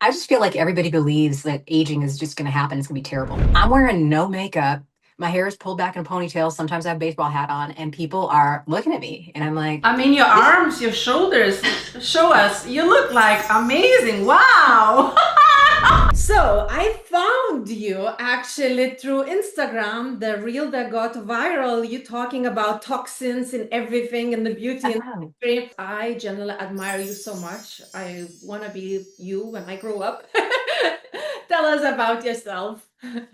I just feel like everybody believes that aging is just going to happen. It's going to be terrible. I'm wearing no makeup. My hair is pulled back in a ponytail. Sometimes I have a baseball hat on, and people are looking at me, and I'm like, I mean, your this. arms, your shoulders, show us. You look like amazing. Wow. So I found you actually through Instagram, the reel that got viral, you talking about toxins and everything in the beauty Oh, industry. I generally admire you so much. I want to be you when I grow up. Tell us about yourself.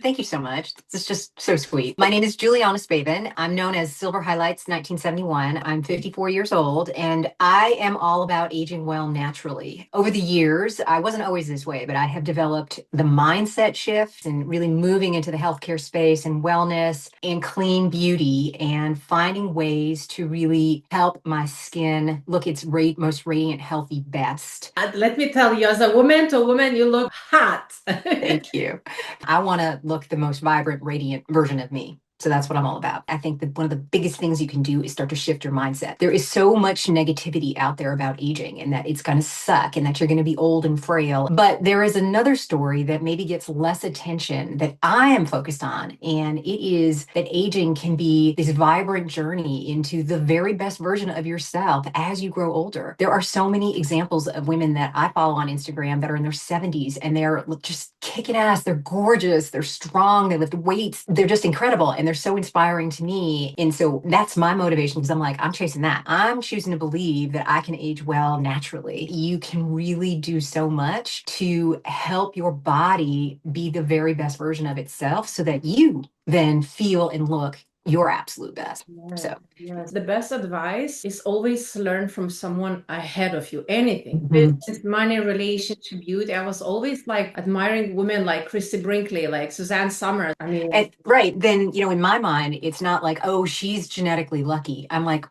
thank you so much. This is just so sweet. My name is Juliana Spavin. I'm known as Silver Highlights 1971. I'm 54 years old, and I am all about aging well naturally. Over the years, I wasn't always this way, but I have developed the mindset shift and really moving into the healthcare space and wellness and clean beauty and finding ways to really help my skin look its most radiant, healthy best. Let me tell you, as a woman to woman, you look hot. Thank you. I want to look the most vibrant, radiant version of me. So that's what I'm all about. I think that one of the biggest things you can do is start to shift your mindset. There is so much negativity out there about aging and that it's going to suck and that you're going to be old and frail. But there is another story that maybe gets less attention that I am focused on. And it is that aging can be this vibrant journey into the very best version of yourself as you grow older. There are so many examples of women that I follow on Instagram that are in their 70s and they're just kicking ass. They're gorgeous. They're strong. They lift weights. They're just incredible. And they're so inspiring to me. And so that's my motivation because I'm like, I'm chasing that. I'm choosing to believe that I can age well naturally. You can really do so much to help your body be the very best version of itself so that you then feel and look your absolute best. Yes, So, yes. The best advice is always learn from someone ahead of you. Anything, mhm. business, money, relationship, beauty. I was always like admiring women like Christy Brinkley, like Suzanne Summers. I mean, And right, then, in my mind, it's not like, oh, she's genetically lucky. I'm like,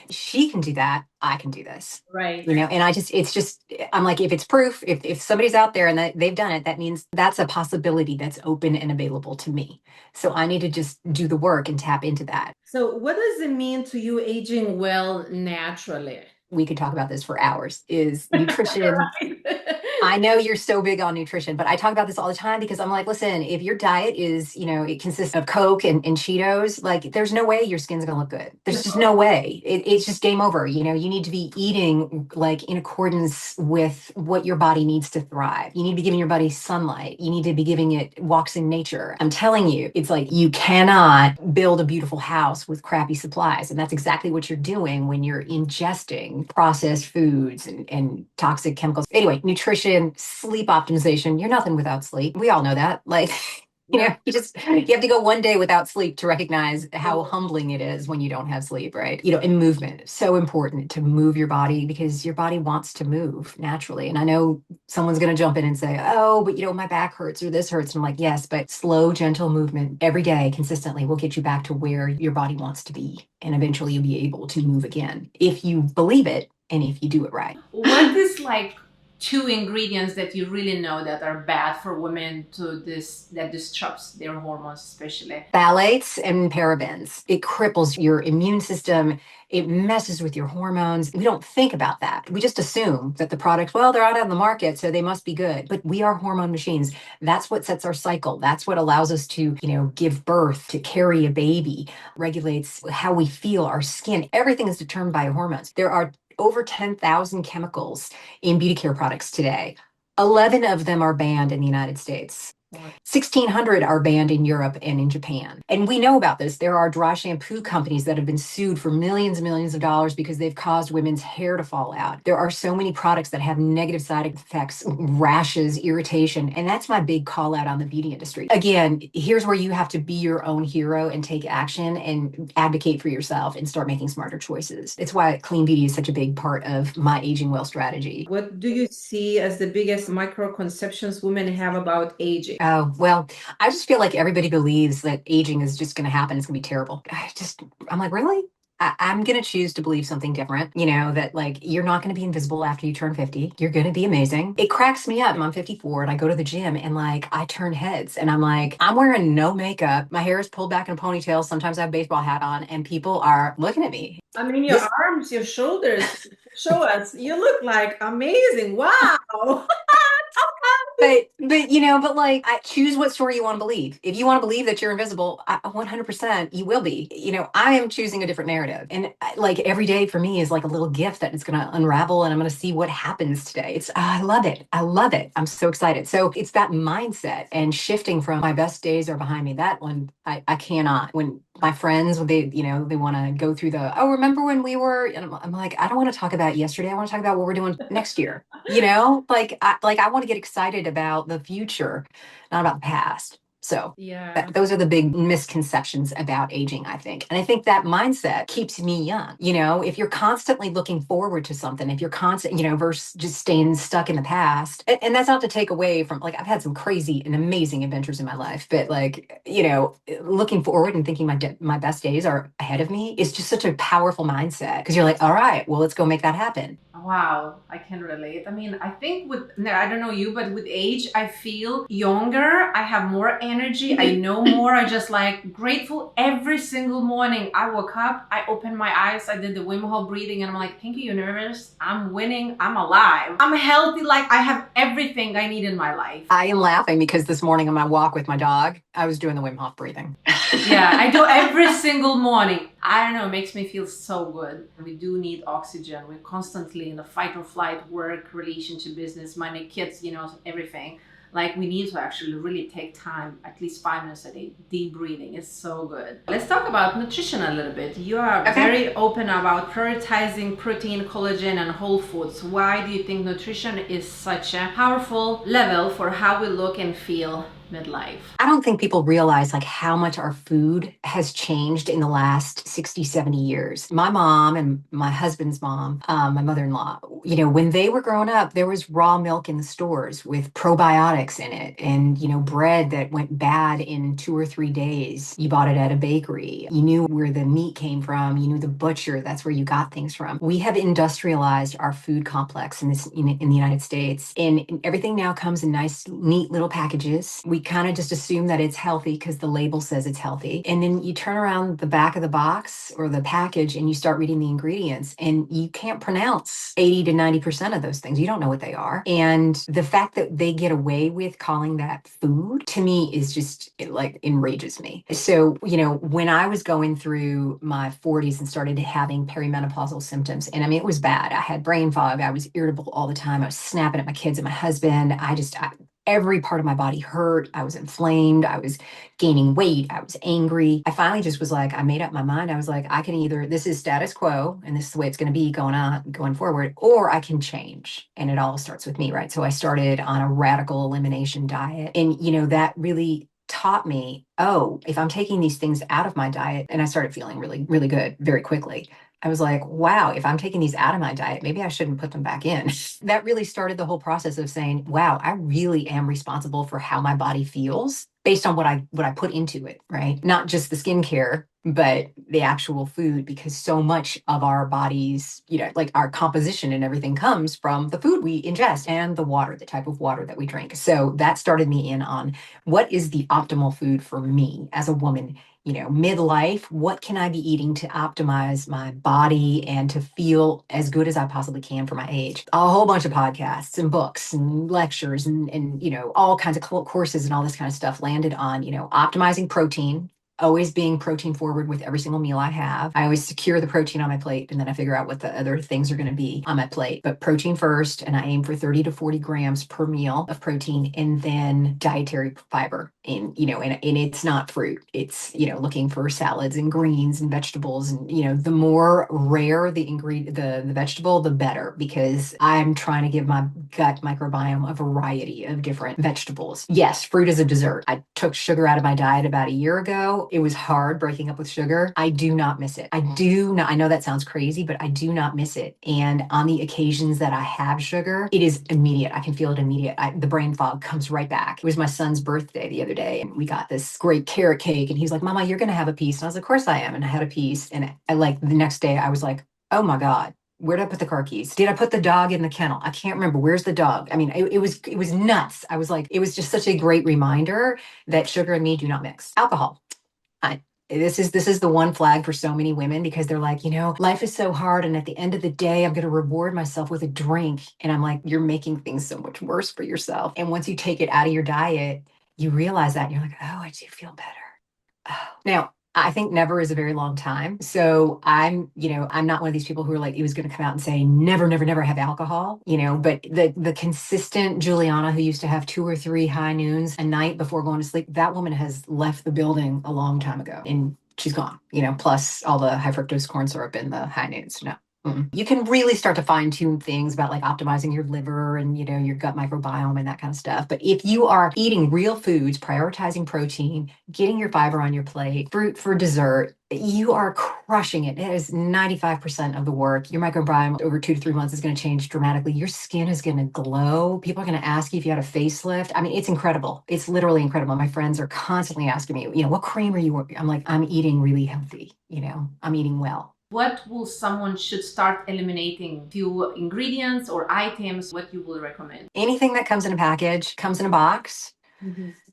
she can do that. I can do this. right. And it's just, I'm like, if it's proof, if somebody's out there and that they've done it, that means that's a possibility that's open and available to me. So I need to just do the work and tap into that. So, what does it mean to you aging well naturally? We could talk about this for hours, is nutrition. Right. I know you're so big on nutrition, but I talk about this all the time because I'm like, listen, if your diet is, it consists of Coke and Cheetos, like there's no way your skin's gonna look good. There's just no way. It's just game over. You need to be eating like in accordance with what your body needs to thrive. You need to be giving your body sunlight. You need to be giving it walks in nature. I'm telling you, it's like you cannot build a beautiful house with crappy supplies. And that's exactly what you're doing when you're ingesting processed foods and toxic chemicals. Anyway, nutrition, sleep optimization. You're nothing without sleep. We all know that. Like, Yeah. you have to go one day without sleep to recognize how humbling it is when you don't have sleep, right? And movement. So important to move your body because your body wants to move naturally. And I know someone's going to jump in and say, oh, but my back hurts or this hurts. And I'm like, yes, but slow, gentle movement every day consistently will get you back to where your body wants to be. And eventually you'll be able to move again if you believe it and if you do it right. What is like two ingredients that you really know that are bad for women to this that disrupts their hormones, especially? Phthalates and parabens. It cripples your immune system. It messes with your hormones. We don't think about that. We just assume that the products, well, they're out on the market, so they must be good. But we are hormone machines. That's what sets our cycle. That's what allows us to, give birth, to carry a baby, regulates how we feel, our skin. Everything is determined by hormones. There are over 10,000 chemicals in beauty care products today. 11 of them are banned in the United States. 1,600 are banned in Europe and in Japan. And we know about this. There are dry shampoo companies that have been sued for millions and millions of dollars because they've caused women's hair to fall out. There are so many products that have negative side effects, rashes, irritation. And that's my big call out on the beauty industry. Again, here's where you have to be your own hero and take action and advocate for yourself and start making smarter choices. It's why clean beauty is such a big part of my aging well strategy. What do you see as the biggest microconceptions women have about aging? Oh, well, I just feel like everybody believes that aging is just going to happen. It's going to be terrible. I'm like, really? I'm going to choose to believe something different, that like you're not going to be invisible after you turn 50. You're going to be amazing. It cracks me up. I'm 54 and I go to the gym and like I turn heads and I'm like, I'm wearing no makeup. My hair is pulled back in a ponytail. Sometimes I have a baseball hat on and people are looking at me. I mean, your This arms, your shoulders, show us. You look like amazing. Wow. but like I choose what story you want to believe. If you want to believe that you're invisible, 100% you will be. I am choosing a different narrative. And like every day for me is like a little gift that it's going to unravel and I'm going to see what happens today. I love it. I love it. I'm so excited. So it's that mindset and shifting from my best days are behind me. That one I cannot. When my friends, when they want to go through remember when we were, and I'm like, I don't want to talk about yesterday. I want to talk about what we're doing next year. I want to get excited about the future, not about the past. So Yeah. those are the big misconceptions about aging, I think. And I think that mindset keeps me young. If you're constantly looking forward to something, if you're constant, versus just staying stuck in the past, and that's not to take away from, like, I've had some crazy and amazing adventures in my life, but like, looking forward and thinking my best days are ahead of me is just such a powerful mindset because you're like, all right, well, let's go make that happen. Wow, I can relate. I mean, I think I don't know you, but with age, I feel younger. I have more energy. I know more. I just like grateful every single morning. I woke up, I opened my eyes, I did the Wim Hof breathing, and I'm like, thank you, universe. I'm winning. I'm alive. I'm healthy. Like I have everything I need in my life. I am laughing because this morning on my walk with my dog, I was doing the Wim Hof breathing. Yeah, I do every single morning. I don't know, it makes me feel so good. We do need oxygen. We're constantly in the fight or flight, work, relationship, business, money, kids, everything. Like we need to actually really take time, at least 5 minutes a day, deep breathing. It's so good. Let's talk about nutrition a little bit. You are very open about prioritizing protein, collagen, and whole foods. Why do you think nutrition is such a powerful level for how we look and feel midlife? I don't think people realize like how much our food has changed in the last 60, 70 years. My mom and my husband's mom, my mother-in-law, when they were growing up, there was raw milk in the stores with probiotics in it and, bread that went bad in 2 or 3 days. You bought it at a bakery. You knew where the meat came from. You knew the butcher. That's where you got things from. We have industrialized our food complex in the United States, and everything now comes in nice, neat little packages. We kind of just assume that it's healthy because the label says it's healthy. And then you turn around the back of the box or the package and you start reading the ingredients and you can't pronounce 80 to 90% of those things. You don't know what they are. And the fact that they get away with calling that food to me is just, it like enrages me. So, when I was going through my 40s and started having perimenopausal symptoms, and I mean, it was bad. I had brain fog. I was irritable all the time. I was snapping at my kids and my husband. Every part of my body hurt. I was inflamed. I was gaining weight. I was angry. I finally just was like, I made up my mind. I was like, I can either, this is status quo and this is the way it's going to be going forward, or I can change. And it all starts with me, right? So I started on a radical elimination diet. And, that really taught me, oh, if I'm taking these things out of my diet, and I started feeling really, really good very quickly. I was like, wow, if I'm taking these out of my diet, maybe I shouldn't put them back in. That really started the whole process of saying, wow, I really am responsible for how my body feels based on what I put into it, right? Not just the skincare, but the actual food, because so much of our bodies, like our composition and everything comes from the food we ingest and the water, the type of water that we drink. So that started me in on what is the optimal food for me as a woman. Midlife, what can I be eating to optimize my body and to feel as good as I possibly can for my age? A whole bunch of podcasts and books and lectures and all kinds of courses and all this kind of stuff landed on, optimizing protein, always being protein forward with every single meal I have. I always secure the protein on my plate and then I figure out what the other things are going to be on my plate. But protein first, and I aim for 30 to 40 grams per meal of protein, and then dietary fiber. And it's not fruit. It's, looking for salads and greens and vegetables. And, the more rare the ingredient, the vegetable, the better, because I'm trying to give my gut microbiome a variety of different vegetables. Yes, fruit is a dessert. I took sugar out of my diet about a year ago. it was hard breaking up with sugar, I do not miss it. I do not, I know that sounds crazy, but I do not miss it. And on the occasions that I have sugar, it is immediate. I can feel it immediate. The brain fog comes right back. It was my son's birthday the other day, and we got this great carrot cake, and he's like, Mama, you're going to have a piece. And I was like, of course I am. And I had a piece. And I like the next day I was like, oh my God, where did I put the car keys? Did I put the dog in the kennel? I can't remember. Where's the dog? I mean, it was nuts. I was like, it was just such a great reminder that sugar and me do not mix. Alcohol. This is the one flag for so many women, because they're like, life is so hard, and at the end of the day, I'm going to reward myself with a drink. And I'm like, you're making things so much worse for yourself. And once you take it out of your diet, you realize that, and you're like, oh, I do feel better. Oh. Now, I think never is a very long time. So I'm not one of these people who are like, it was going to come out and say, never, never, never have alcohol, but the consistent Juliana who used to have 2 or 3 high noons a night before going to sleep, that woman has left the building a long time ago, and she's gone, plus all the high fructose corn syrup in the high noons. No. You can really start to fine tune things about like optimizing your liver and, your gut microbiome and that kind of stuff. But if you are eating real foods, prioritizing protein, getting your fiber on your plate, fruit for dessert, you are crushing it. It is 95% of the work. Your microbiome over 2 to 3 months is going to change dramatically. Your skin is going to glow. People are going to ask you if you had a facelift. I mean, it's incredible. It's literally incredible. My friends are constantly asking me, what cream are you? I'm like, I'm eating really healthy. I'm eating well. What will someone should start eliminating? Few ingredients or items, what you will recommend? Anything that comes in a package, comes in a box.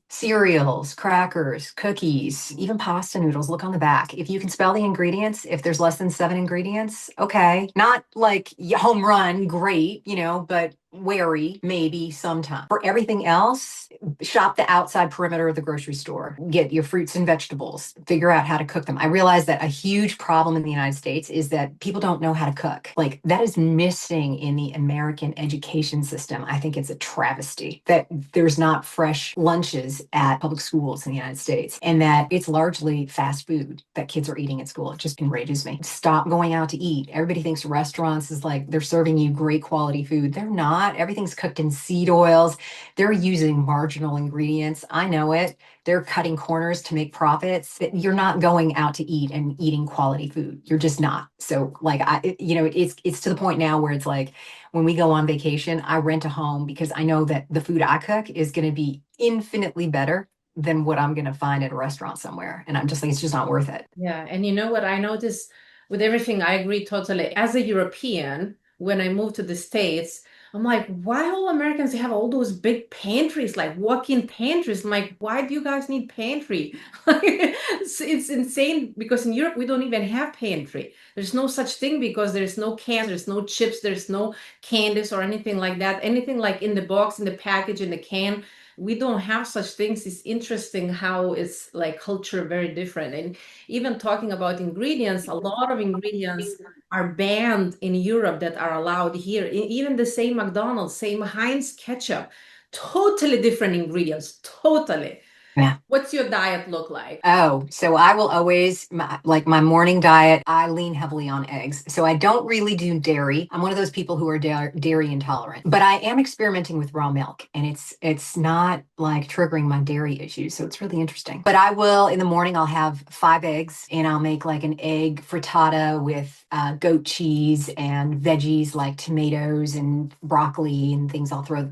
Cereals, crackers, cookies, even pasta noodles. Look on the back. If you can spell the ingredients, if there's less than 7 ingredients, okay. Not like home run, great, but wary, maybe sometime. For everything else, shop the outside perimeter of the grocery store. Get your fruits and vegetables. Figure out how to cook them. I realize that a huge problem in the United States is that people don't know how to cook. Like, that is missing in the American education system. I think it's a travesty that there's not fresh lunches at public schools in the United States, and that it's largely fast food that kids are eating at school. It just enrages me. Stop going out to eat. Everybody thinks restaurants is like they're serving you great quality food. They're not. Everything's cooked in seed oils. They're using marginal ingredients. I know it. They're cutting corners to make profits. You're not going out to eat and eating quality food. You're just not. So like, it's to the point now where it's like, when we go on vacation, I rent a home because I know that the food I cook is going to be infinitely better than what I'm going to find at a restaurant somewhere. And I'm just like, it's just not worth it. Yeah. And you know what I noticed with everything, I agree totally. As a European, when I moved to the States, I'm like, why all Americans have all those big pantries, like walk-in pantries? I'm like, why do you guys need pantry? It's insane because in Europe, we don't even have pantry. There's no such thing because there's no cans, there's no chips, there's no candies or anything like that. Anything like in the box, in the package, in the can, we don't have such things. It's interesting how it's like culture very different. And even talking about ingredients, a lot of ingredients are banned in Europe that are allowed here. Even the same McDonald's, same Heinz ketchup, totally different ingredients, totally. Yeah. What's your diet look like? Oh, so I will always, like my morning diet, I lean heavily on eggs. So I don't really do dairy. I'm one of those people who are dairy intolerant, but I am experimenting with raw milk, and it's not like triggering my dairy issues. So it's really interesting. But I will, in the morning, I'll have 5 eggs, and I'll make like an egg frittata with goat cheese and veggies like tomatoes and broccoli and things. I'll throw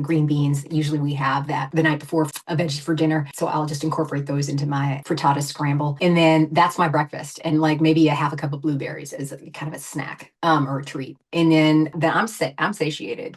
green beans. Usually we have that the night before a veggie for dinner. So I'll just incorporate those into my frittata scramble. And then that's my breakfast. And like maybe a half a cup of blueberries as a kind of a snack or a treat. And then I'm satiated.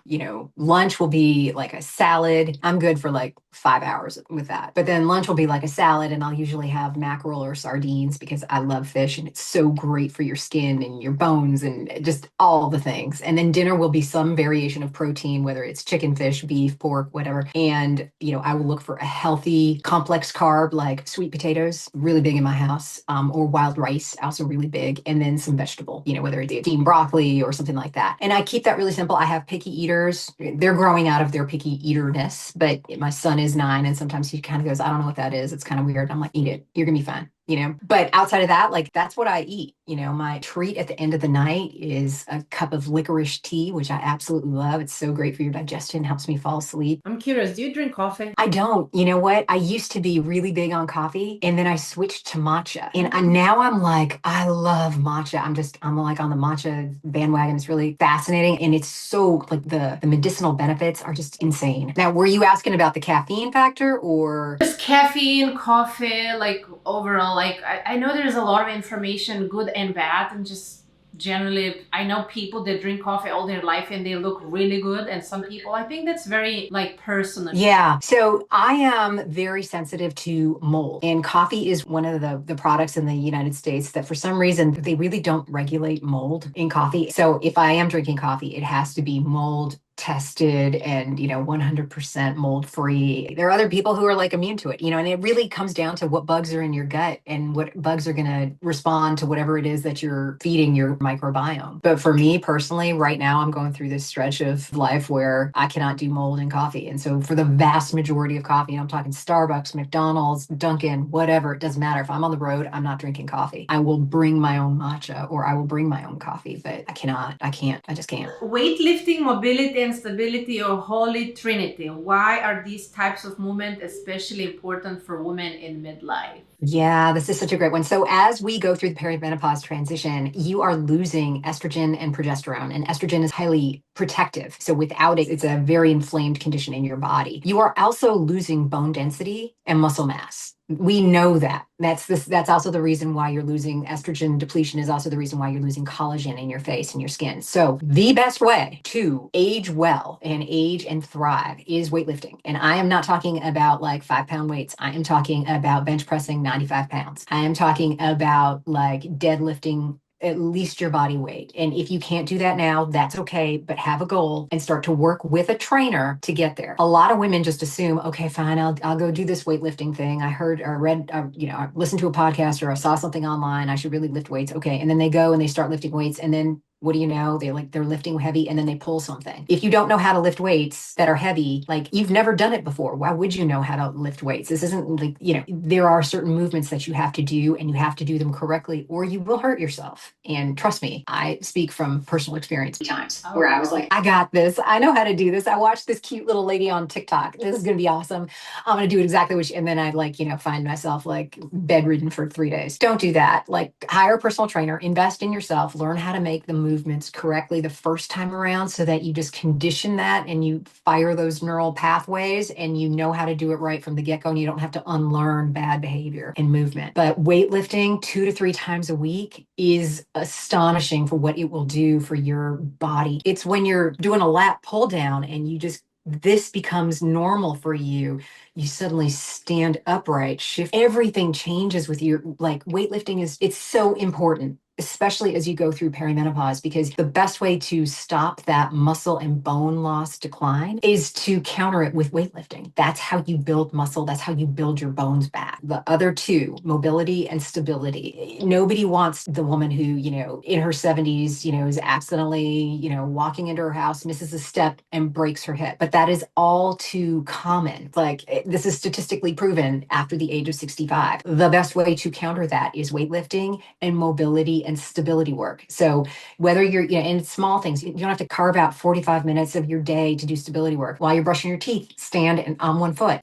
Lunch will be like a salad. I'm good for like 5 hours with that. But then lunch will be like a salad, and I'll usually have mackerel or sardines because I love fish and it's so great for your skin and your bones and just all the things. And then dinner will be some variation of protein, whether it's chicken, fish, beef, pork, whatever. And, I will look for a healthy, complex carb like sweet potatoes, really big in my house, or wild rice, also really big. And then some vegetable, whether it's steamed broccoli or something like that. And I keep that really simple. I have picky eaters. They're growing out of their picky eaterness, but my son is 9, and sometimes he kind of goes, I don't know what that is. It's kind of weird. I'm like, eat it. You're going to be fine. But outside of that, like that's what I eat. My treat at the end of the night is a cup of licorice tea, which I absolutely love. It's so great for your digestion, helps me fall asleep. I'm curious, do you drink coffee? I don't. You know what? I used to be really big on coffee and then I switched to matcha. And now I'm like, I love matcha. I'm like on the matcha bandwagon. It's really fascinating. And it's so like the medicinal benefits are just insane. Now, were you asking about the caffeine factor or? Just caffeine, coffee, like overall, like I know there's a lot of information, good and bad, and just generally, I know people that drink coffee all their life and they look really good, and some people, I think that's very like personal. Yeah. So I am very sensitive to mold, and coffee is one of the products in the United States that for some reason they really don't regulate mold in coffee. So if I am drinking coffee, it has to be mold tested and 100% mold free. There are other people who are like immune to it, and it really comes down to what bugs are in your gut and what bugs are going to respond to whatever it is that you're feeding your microbiome. But for me personally, right now I'm going through this stretch of life where I cannot do mold in coffee. And so for the vast majority of coffee, I'm talking Starbucks, McDonald's, Dunkin', whatever, it doesn't matter. If I'm on the road, I'm not drinking coffee. I will bring my own matcha or I will bring my own coffee, but I just can't. Weightlifting, mobility, and stability, or holy trinity. Why are these types of movement especially important for women in midlife? Yeah, this is such a great one. So as we go through the perimenopause transition, you are losing estrogen and progesterone, and estrogen is highly protective. So without it, it's a very inflamed condition in your body. You are also losing bone density and muscle mass. We know that. That's also the reason why you're losing estrogen depletion, is also the reason why you're losing collagen in your face and your skin. So the best way to age well and age and thrive is weightlifting. And I am not talking about like 5-pound weights. I am talking about bench pressing 95 pounds. I am talking about like deadlifting at least your body weight. And if you can't do that now, that's okay, but have a goal and start to work with a trainer to get there. A lot of women just assume, okay, fine, I'll go do this weightlifting thing. I heard or read, I listened to a podcast or I saw something online. I should really lift weights. Okay. And then they go and they start lifting weights, and then what do you know? They're lifting heavy and then they pull something. If you don't know how to lift weights that are heavy, like you've never done it before, why would you know how to lift weights? This isn't like, there are certain movements that you have to do and you have to do them correctly or you will hurt yourself. And trust me, I speak from personal experience times where I was like, I got this. I know how to do this. I watched this cute little lady on TikTok. This is going to be awesome. I'm going to do it exactly what and then I'd find myself like bedridden for 3 days. Don't do that. Like hire a personal trainer, invest in yourself, learn how to make the movements correctly the first time around so that you just condition that and you fire those neural pathways and you know how to do it right from the get-go and you don't have to unlearn bad behavior and movement. But weightlifting 2 to 3 times a week is astonishing for what it will do for your body. It's when you're doing a lat pull down and this becomes normal for you. You suddenly stand upright, shift, everything changes with your, like weightlifting it's so important, especially as you go through perimenopause, because the best way to stop that muscle and bone loss decline is to counter it with weightlifting. That's how you build muscle. That's how you build your bones back. The other two, mobility and stability. Nobody wants the woman who, in her 70s, is accidentally, walking into her house, misses a step and breaks her hip. But that is all too common. Like this is statistically proven after the age of 65. The best way to counter that is weightlifting and mobility and stability work. So whether you're, in small things, you don't have to carve out 45 minutes of your day to do stability work. While you're brushing your teeth, stand on one foot,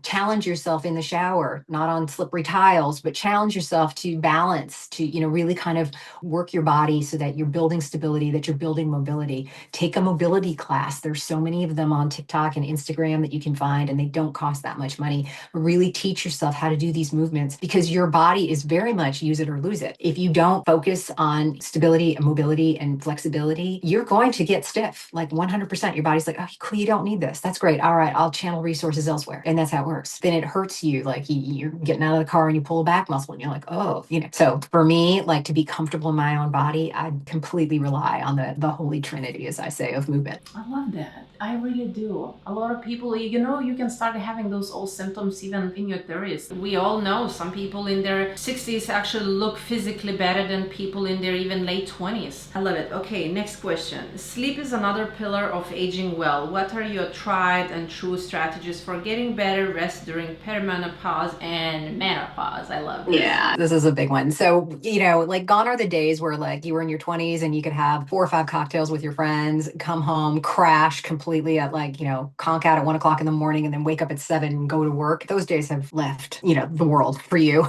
challenge yourself in the shower, not on slippery tiles, but challenge yourself to balance, to, really kind of work your body so that you're building stability, that you're building mobility. Take a mobility class. There's so many of them on TikTok and Instagram that you can find, and they don't cost that much money. Really teach yourself how to do these movements because your body is very much use it or lose it. If you don't focus on stability and mobility and flexibility, you're going to get stiff, like 100%. Your body's like, oh, cool, you don't need this. That's great. All right, I'll channel resources elsewhere. And that's how it works. Then it hurts you. Like you're getting out of the car and you pull a back muscle and you're like, oh, So for me, like to be comfortable in my own body, I completely rely on the holy trinity, as I say, of movement. I love that. I really do. A lot of people, you can start having those old symptoms even in your 30s. We all know some people in their 60s actually look physically better than even people in their even late 20s. I love it. Okay, next question. Sleep is another pillar of aging well. What are your tried and true strategies for getting better rest during perimenopause and menopause? I love this. Yeah, this is a big one. So, like gone are the days where like you were in your 20s and you could have 4 or 5 cocktails with your friends, come home, crash completely at like, conk out at 1 o'clock in the morning and then wake up at 7 and go to work. Those days have left, the world for you.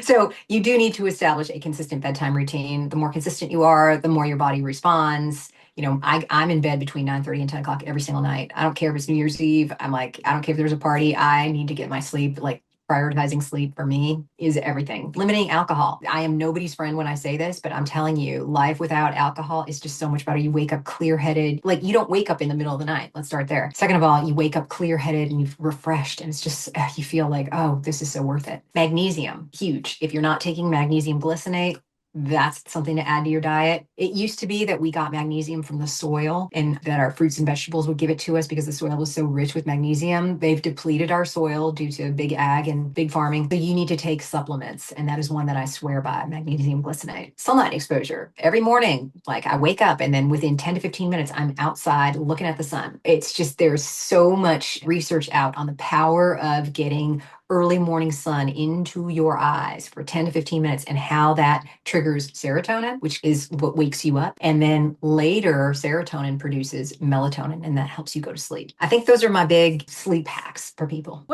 So you do need to establish a consistent bedtime routine. The more consistent you are, the more your body responds. I'm in bed between 9:30 and 10 o'clock every single night. I don't care if it's New Year's Eve. I'm like, I don't care if there's a party. I need to get my sleep. Like prioritizing sleep for me is everything. Limiting alcohol. I am nobody's friend when I say this, but I'm telling you, life without alcohol is just so much better. You wake up clear-headed. Like you don't wake up in the middle of the night. Let's start there. Second of all, you wake up clear-headed and you've refreshed and it's just, you feel like, oh, this is so worth it. Magnesium, huge. If you're not taking magnesium glycinate, that's something to add to your diet. It used to be that we got magnesium from the soil and that our fruits and vegetables would give it to us because the soil was so rich with magnesium. They've depleted our soil due to big ag and big farming. So you need to take supplements. And that is one that I swear by, magnesium glycinate. Sunlight exposure. Every morning, like I wake up and then within 10 to 15 minutes, I'm outside looking at the sun. It's just, there's so much research out on the power of getting early morning sun into your eyes for 10 to 15 minutes and how that triggers serotonin, which is what wakes you up. And then later, serotonin produces melatonin and that helps you go to sleep. I think those are my big sleep hacks for people.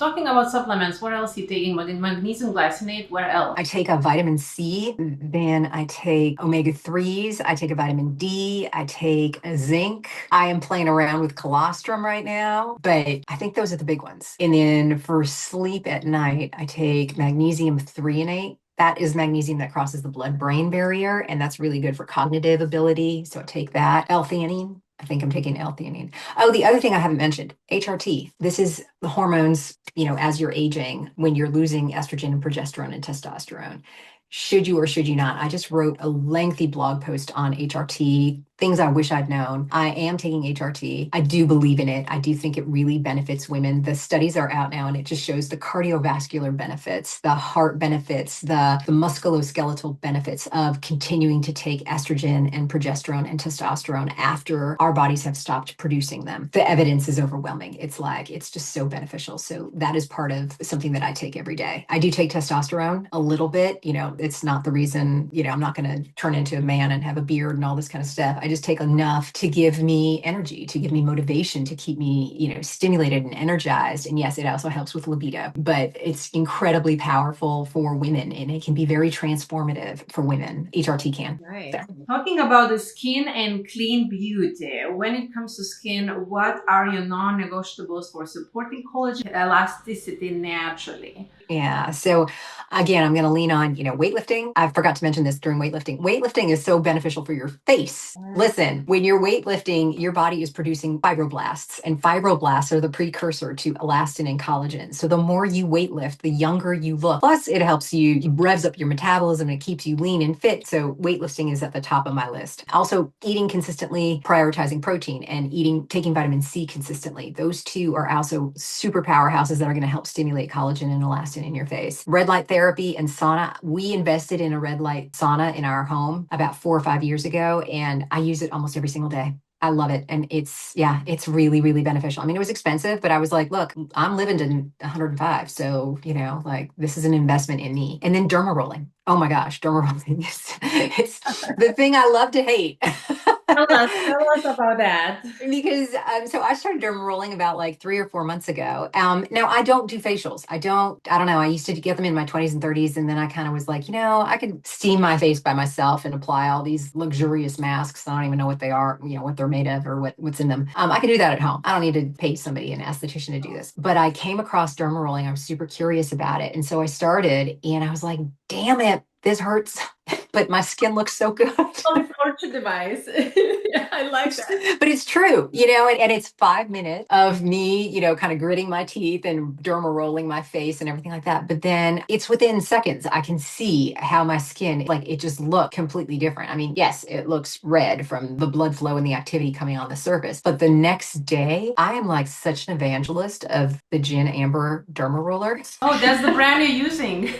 Talking about supplements, what else are you taking? Magnesium glycinate, where else? I take a vitamin C, then I take omega-3s, I take a vitamin D, I take a zinc. I am playing around with colostrum right now, but I think those are the big ones. And then for sleep at night, I take magnesium threonate. That is magnesium that crosses the blood-brain barrier, and that's really good for cognitive ability. So I take that. L-theanine. I think I'm taking L-theanine. Oh, the other thing I haven't mentioned, HRT. This is the hormones, as you're aging, when you're losing estrogen and progesterone and testosterone. Should you or should you not? I just wrote a lengthy blog post on HRT, things I wish I'd known. I am taking HRT. I do believe in it. I do think it really benefits women. The studies are out now and it just shows the cardiovascular benefits, the heart benefits, the musculoskeletal benefits of continuing to take estrogen and progesterone and testosterone after our bodies have stopped producing them. The evidence is overwhelming. It's just so beneficial. So that is part of something that I take every day. I do take testosterone a little bit, it's not the reason, I'm not going to turn into a man and have a beard and all this kind of stuff. I just take enough to give me energy, to give me motivation, to keep me, stimulated and energized. And yes, it also helps with libido, but it's incredibly powerful for women and it can be very transformative for women. HRT can. Right. So. Talking about the skin and clean beauty, when it comes to skin, what are your non-negotiables for supporting collagen elasticity naturally? Yeah. So again, I'm going to lean on, weightlifting. I forgot to mention this during weightlifting. Weightlifting is so beneficial for your face. Listen, when you're weightlifting, your body is producing fibroblasts, and fibroblasts are the precursor to elastin and collagen. So the more you weightlift, the younger you look. Plus, it helps you, it revs up your metabolism and it keeps you lean and fit. So weightlifting is at the top of my list. Also, eating consistently, prioritizing protein, and taking vitamin C consistently. Those two are also super powerhouses that are going to help stimulate collagen and elastin in your face. Red light therapy and sauna. We invested in a red light sauna in our home about 4 or 5 years ago, and I use it almost every single day. I love it. And it's really, really beneficial. I mean, it was expensive, but I was like, look, I'm living to 105. So, this is an investment in me. And then derma rolling. Oh my gosh, derma rolling it's the thing I love to hate. Tell us about that. Because so I started derma rolling about like 3 or 4 months ago. Now I don't do facials. I don't know. I used to get them in my 20s and 30s. And then I kind of was like, I could steam my face by myself and apply all these luxurious masks. I don't even know what they are, what they're made of or what's in them. I can do that at home. I don't need to pay somebody, an esthetician, to do this. But I came across derma rolling. I was super curious about it. And so I started and I was like, damn it, this hurts, but my skin looks so good. Torture device. Yeah, I like that. But it's true, and it's 5 minutes of me, kind of gritting my teeth and derma rolling my face and everything like that. But then it's within seconds. I can see how my skin, it just looked completely different. I mean, yes, it looks red from the blood flow and the activity coming on the surface. But the next day, I am like such an evangelist of the Gin Amber derma roller. Oh, that's the brand you're using.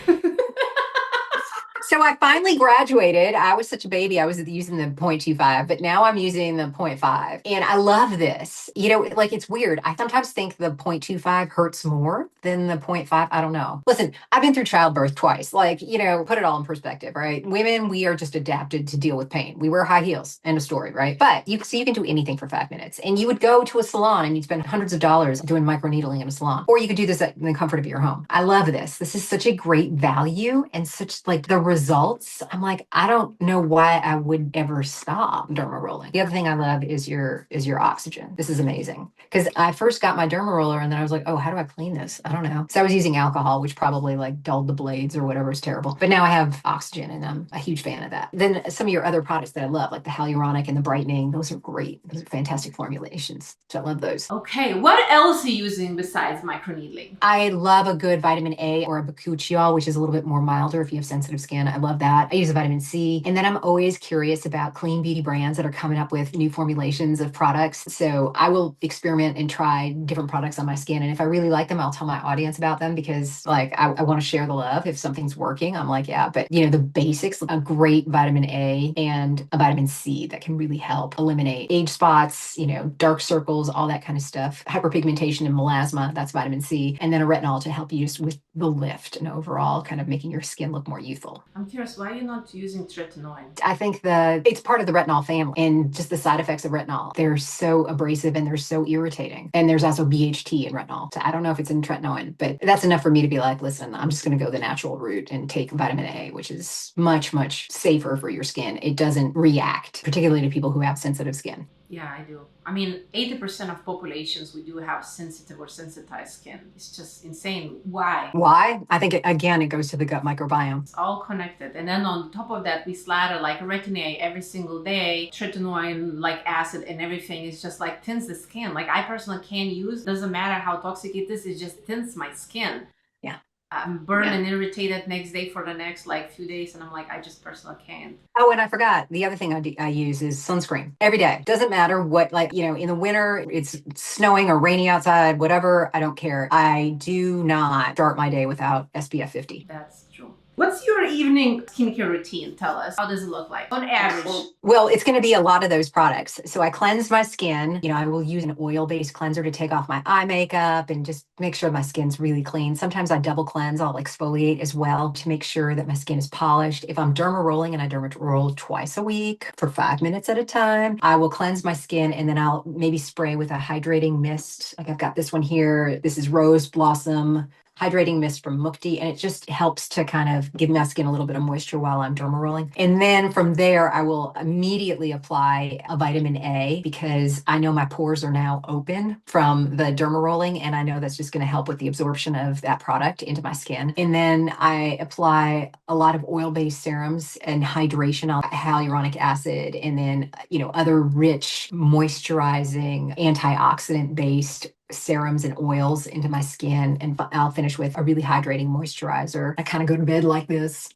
So I finally graduated. I was such a baby. I was using the 0.25, but now I'm using the point 0.5. And I love this. Like it's weird. I sometimes think the 0.25 hurts more than the point 0.5. I don't know. Listen, I've been through childbirth twice. Like, put it all in perspective, right? Women, we are just adapted to deal with pain. We wear high heels. End of story, right? But you can do anything for 5 minutes. And you would go to a salon and you'd spend hundreds of dollars doing microneedling in a salon. Or you could do this in the comfort of your home. I love this. This is such a great value and such like the results. I'm like, I don't know why I would ever stop derma rolling. The other thing I love is your oxygen. This is amazing. Because I first got my derma roller and then I was like, oh, how do I clean this? I don't know. So I was using alcohol, which probably like dulled the blades or whatever is terrible. But now I have oxygen and I'm a huge fan of that. Then some of your other products that I love, like the hyaluronic and the brightening, those are great. Those are fantastic formulations. So I love those. Okay, what else are you using besides microneedling? I love a good vitamin A or a bakuchiol, which is a little bit more milder if you have sensitive skin. I love that. I use a vitamin C. And then I'm always curious about clean beauty brands that are coming up with new formulations of products. So I will experiment and try different products on my skin. And if I really like them, I'll tell my audience about them because like I want to share the love. If something's working, I'm like, yeah, but the basics, a great vitamin A and a vitamin C that can really help eliminate age spots, dark circles, all that kind of stuff. Hyperpigmentation and melasma, that's vitamin C. And then a retinol to help you just with the lift and overall kind of making your skin look more youthful. I'm curious, why are you not using tretinoin? I think it's part of the retinol family and just the side effects of retinol. They're so abrasive and they're so irritating. And there's also BHT in retinol. So I don't know if it's in tretinoin, but that's enough for me to be like, listen, I'm just going to go the natural route and take vitamin A, which is much, much safer for your skin. It doesn't react, particularly to people who have sensitive skin. Yeah, I do. I mean, 80% of populations, we do have sensitive or sensitized skin. It's just insane. Why? Why? I think, again, it goes to the gut microbiome. It's all connected. And then on top of that, we slather like retin A every single day, tretinoin, like acid and everything. It's just like thins the skin. Like I personally can't use, doesn't matter how toxic it is, it just thins my skin. Yeah. I'm burned and irritated next day for the next like few days. And I'm like, I just personally can't. Oh, and I forgot. The other thing I use is sunscreen every day. Doesn't matter what, like, in the winter, it's snowing or rainy outside, whatever. I don't care. I do not start my day without SPF 50. That's true. What's your evening skincare routine? Tell us. How does it look like on average? Well, it's going to be a lot of those products. So I cleanse my skin. I will use an oil-based cleanser to take off my eye makeup and just make sure my skin's really clean. Sometimes I double cleanse. I'll exfoliate as well to make sure that my skin is polished. If I'm derma rolling and I derma roll twice a week for 5 minutes at a time, I will cleanse my skin and then I'll maybe spray with a hydrating mist. Like I've got this one here. This is Rose Blossom hydrating mist from Mukti, and it just helps to kind of give my skin a little bit of moisture while I'm derma rolling. And then from there, I will immediately apply a vitamin A because I know my pores are now open from the derma rolling, and I know that's just going to help with the absorption of that product into my skin. And then I apply a lot of oil-based serums and hydration, hyaluronic acid, and then, other rich moisturizing antioxidant-based serums and oils into my skin, and I'll finish with a really hydrating moisturizer. I kind of go to bed like this,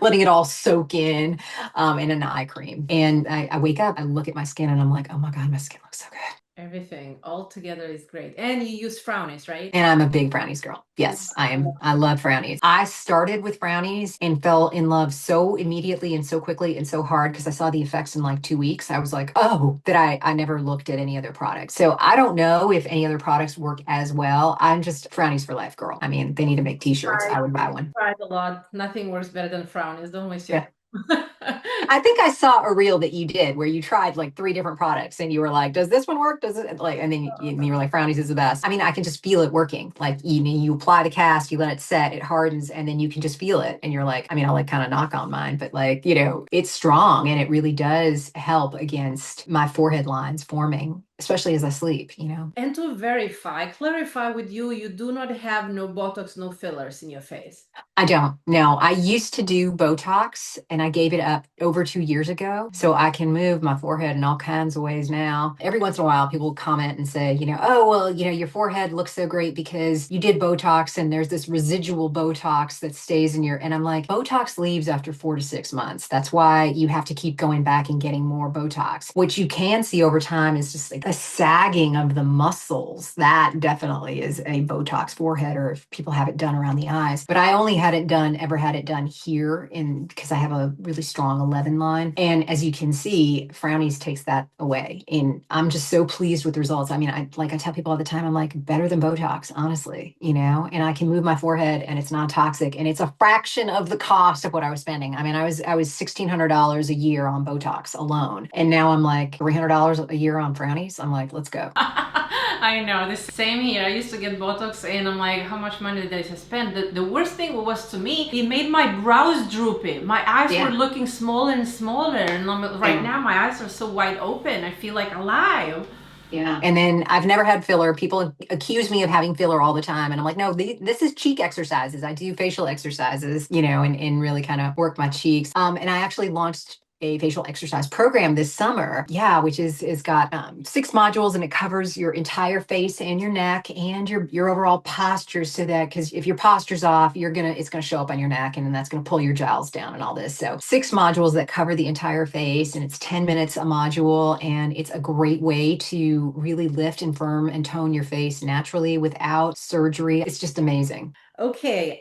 letting it all soak in an eye cream. And I wake up, I look at my skin, and I'm like, oh my God, my skin looks so good. Everything all together is great. And you use frownies, right? And I'm a big brownies girl. Yes, I am. I love brownies. I started with brownies and fell in love so immediately and so quickly and so hard because I saw the effects in like 2 weeks. I was like, oh, that I never looked at any other products. So I don't know if any other products work as well. I'm just frownies for life, girl. I mean, they need to make t-shirts. I would buy one. Tried a lot. Nothing works better than frownies. Don't waste your I think I saw a reel that you did where you tried like 3 different products and you were like, does this one work? Does it like, and then you were like, brownies is the best. I mean, I can just feel it working. Like, you apply the cast, you let it set, it hardens, and then you can just feel it. And you're like, I mean, I'll like kind of knock on mine, but like, it's strong and it really does help against my forehead lines forming, especially as I sleep, And to clarify with you, you do not have no Botox, no fillers in your face. I don't. No, I used to do Botox and I gave it up over 2 years ago. So I can move my forehead in all kinds of ways now. Every once in a while, people comment and say, oh, well, your forehead looks so great because you did Botox and there's this residual Botox that stays in and I'm like, Botox leaves after 4 to 6 months. That's why you have to keep going back and getting more Botox. What you can see over time is just like a sagging of the muscles. That definitely is a Botox forehead, or if people have it done around the eyes. But I only ever had it done here because I have a really strong 11 line. And as you can see, Frownies takes that away. And I'm just so pleased with the results. I mean, I tell people all the time, I'm like, better than Botox, honestly, and I can move my forehead and it's not toxic and it's a fraction of the cost of what I was spending. I mean, I was $1,600 a year on Botox alone. And now I'm like $300 a year on Frownies. I'm like, let's go. I know, the same here. I used to get Botox and I'm like, how much money did I spend? The worst thing was, to me, it made my brows droopy. My eyes were looking smaller and smaller. And right now my eyes are so wide open. I feel like alive. Yeah. And then I've never had filler. People accuse me of having filler all the time. And I'm like, no, this is cheek exercises. I do facial exercises, and really kind of work my cheeks. And I actually launched a facial exercise program this summer. Yeah, which is got 6 modules, and it covers your entire face and your neck and your overall posture, so that, because if your posture's off, it's gonna show up on your neck, and then that's gonna pull your jowls down and all this. So 6 modules that cover the entire face, and it's 10 minutes a module, and it's a great way to really lift and firm and tone your face naturally without surgery. It's just amazing. Okay,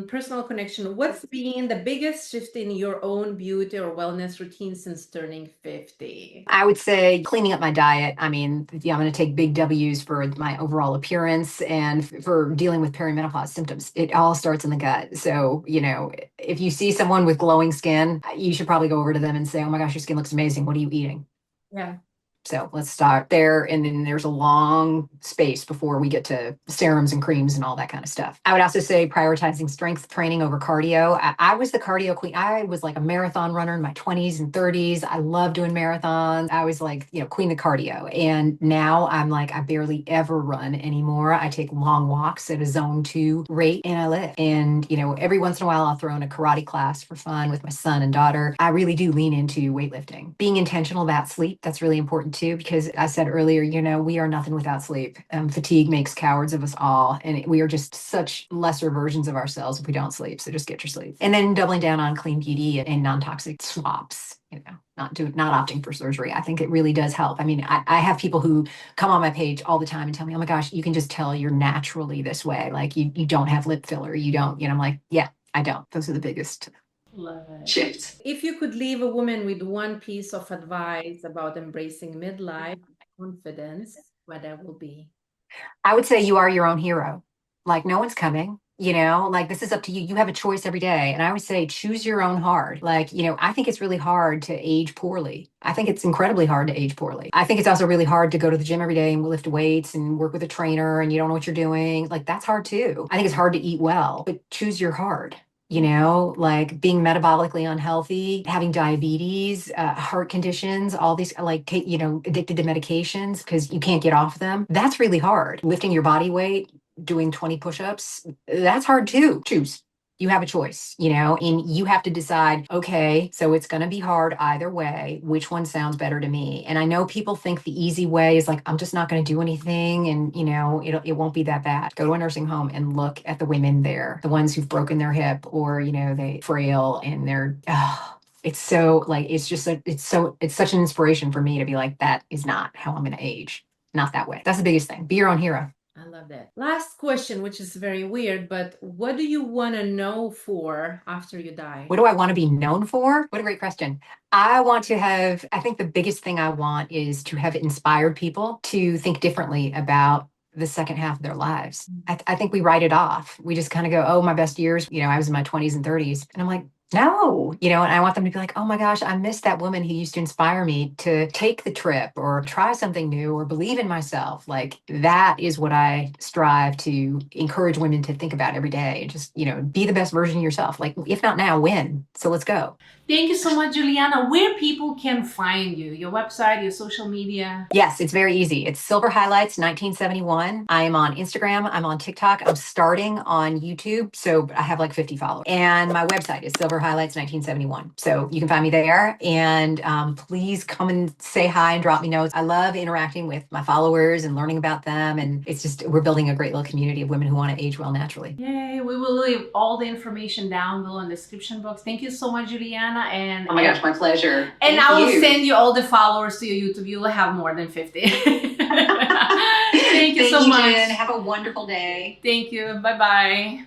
personal connection. What's been the biggest shift in your own beauty or wellness routine since turning 50? I would say cleaning up my diet. I mean, yeah, I'm going to take big W's for my overall appearance and for dealing with perimenopause symptoms. It all starts in the gut. So, if you see someone with glowing skin, you should probably go over to them and say, oh my gosh, your skin looks amazing. What are you eating? Yeah. So let's start there. And then there's a long space before we get to serums and creams and all that kind of stuff. I would also say prioritizing strength training over cardio. I was the cardio queen. I was like a marathon runner in my 20s and 30s. I love doing marathons. I was like, queen of cardio. And now I'm like, I barely ever run anymore. I take long walks at a zone 2 rate and I lift. And, every once in a while I'll throw in a karate class for fun with my son and daughter. I really do lean into weightlifting. Being intentional about sleep, that's really important too, because I said earlier, we are nothing without sleep. Fatigue makes cowards of us all, and we are just such lesser versions of ourselves if we don't sleep. So just get your sleep. And then doubling down on clean beauty and non-toxic swaps, not opting for surgery. I think it really does help. I mean, I have people who come on my page all the time and tell me, oh my gosh, you can just tell you're naturally this way. Like you don't have lip filler. You don't, I'm like, yeah, I don't. Those are the biggest shifts. If you could leave a woman with one piece of advice about embracing midlife confidence, what that will be? I would say you are your own hero. Like no one's coming, like this is up to you. You have a choice every day. And I always say, choose your own hard. Like, I think it's really hard to age poorly. I think it's incredibly hard to age poorly. I think it's also really hard to go to the gym every day and lift weights and work with a trainer and you don't know what you're doing. Like that's hard too. I think it's hard to eat well, but choose your hard. Like being metabolically unhealthy, having diabetes, heart conditions, all these addicted to medications because you can't get off them. That's really hard. Lifting your body weight, doing 20 push-ups, that's hard too. Choose. You have a choice, and you have to decide, okay, so it's going to be hard either way. Which one sounds better to me? And I know people think the easy way is like, I'm just not going to do anything. And, it won't be that bad. Go to a nursing home and look at the women there, the ones who've broken their hip or, they frail and they're, it's so like, it's such an inspiration for me to be like, that is not how I'm going to age. Not that way. That's the biggest thing. Be your own hero. I love that. Last question, which is very weird, but what do you want to know for after you die? What do I want to be known for? What a great question. I think the biggest thing I want is to have inspired people to think differently about the second half of their lives. I think we write it off. We just kind of go, oh, my best years, I was in my 20s and 30s. And I'm like, no, and I want them to be like, oh my gosh, I miss that woman who used to inspire me to take the trip or try something new or believe in myself. Like that is what I strive to encourage women to think about every day. Just, be the best version of yourself. Like if not now, when? So let's go. Thank you so much, Juliana. Where people can find you, your website, your social media? Yes, it's very easy. It's Silver Highlights 1971. I am on Instagram. I'm on TikTok. I'm starting on YouTube. So I have like 50 followers. And my website is Silver Highlights 1971. So you can find me there. And please come and say hi and drop me notes. I love interacting with my followers and learning about them. And it's just, we're building a great little community of women who want to age well naturally. Yay. We will leave all the information down below in the description box. Thank you so much, Juliana. And oh my gosh, my pleasure. And I will send you all the followers to your YouTube. You will have more than 50. Thank you so much. Jen. Have a wonderful day. Thank you. Bye-bye.